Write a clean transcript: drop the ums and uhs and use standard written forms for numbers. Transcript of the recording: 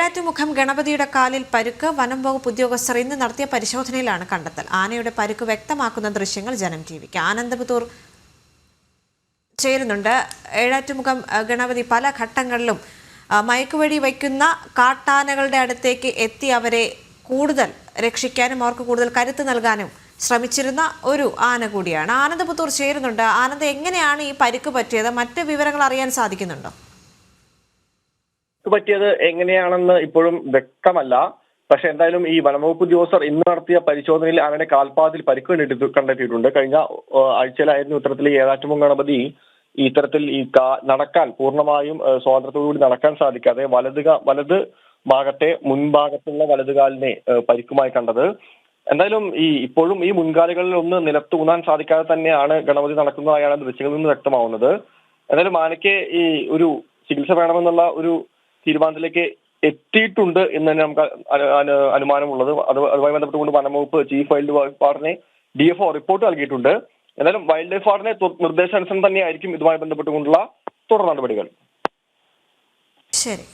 ഏഴാറ്റുമുഖം ഗണപതിയുടെ കാലിൽ പരുക്ക്. വനം വകുപ്പ് ഉദ്യോഗസ്ഥർ ഇന്ന് നടത്തിയ പരിശോധനയിലാണ് കണ്ടെത്തൽ. ആനയുടെ പരുക്ക് വ്യക്തമാക്കുന്ന ദൃശ്യങ്ങൾ ജനം ടിവിക്ക്. ആനന്ദപുത്തൂർ ചേരുന്നുണ്ട്. ഏഴാറ്റുമുഖം ഗണപതി പല ഘട്ടങ്ങളിലും മയക്കുവെടി വയ്ക്കുന്ന കാട്ടാനകളുടെ അടുത്തേക്ക് എത്തി അവരെ കൂടുതൽ രക്ഷിക്കാനും അവർക്ക് കൂടുതൽ കരുത്ത് നൽകാനും ശ്രമിച്ചിരുന്ന ഒരു ആന കൂടിയാണ്. ആനന്ദപുത്തൂർ ചേരുന്നുണ്ട്. ആനന്ദ്, എങ്ങനെയാണ് ഈ പരിക്ക് പറ്റിയത്? മറ്റ് വിവരങ്ങൾ അറിയാൻ സാധിക്കുന്നുണ്ടോ? പറ്റിയത് എങ്ങനെയാണെന്ന് ഇപ്പോഴും വ്യക്തമല്ല. പക്ഷെ എന്തായാലും ഈ വനംവകുപ്പ് ഉദ്യോഗസ്ഥർ ഇന്ന് നടത്തിയ പരിശോധനയിൽ അവന്റെ കാൽപാദത്തിൽ പരിക്ക് കണ്ടെത്തിയിട്ടുണ്ട്. കഴിഞ്ഞ ആഴ്ചയിലായിരുന്നു ഇത്തരത്തിൽ ഏഴാറ്റുമുഖം ഗണപതി ഇത്തരത്തിൽ നടക്കാൻ പൂർണ്ണമായും സ്വാതന്ത്ര്യത്തോടുകൂടി നടക്കാൻ സാധിക്കാതെ വലത് ഭാഗത്തെ മുൻഭാഗത്തുള്ള വലതുകാലിനെ പരിക്കുമായി കണ്ടത്. എന്തായാലും ഇപ്പോഴും ഈ മുൻകാലുകളിൽ ഒന്ന് നിലത്തൂന്നാൻ സാധിക്കാതെ തന്നെയാണ് ഗണപതി നടക്കുന്നതായാണ് ദൃശ്യങ്ങളിൽ നിന്ന് വ്യക്തമാവുന്നത്. എന്തായാലും ആനയ്ക്ക് ഈ ഒരു ചികിത്സ വേണമെന്നുള്ള ഒരു തീരുമാനത്തിലേക്ക് എത്തിയിട്ടുണ്ട് എന്ന് തന്നെ നമുക്ക് അനുമാനമുള്ളത്. അതുമായി ബന്ധപ്പെട്ടുകൊണ്ട് വനംവകുപ്പ് ചീഫ് വൈൽഡ് ലൈഫ് വാർഡനെ DFO റിപ്പോർട്ട് നൽകിയിട്ടുണ്ട്. എന്നാലും വൈൽഡ് ലൈഫ് വാർഡനെ നിർദ്ദേശാനുസരണം തന്നെയായിരിക്കും ഇതുമായി ബന്ധപ്പെട്ടുകൊണ്ടുള്ള തുടർ നടപടികൾ. ശരി.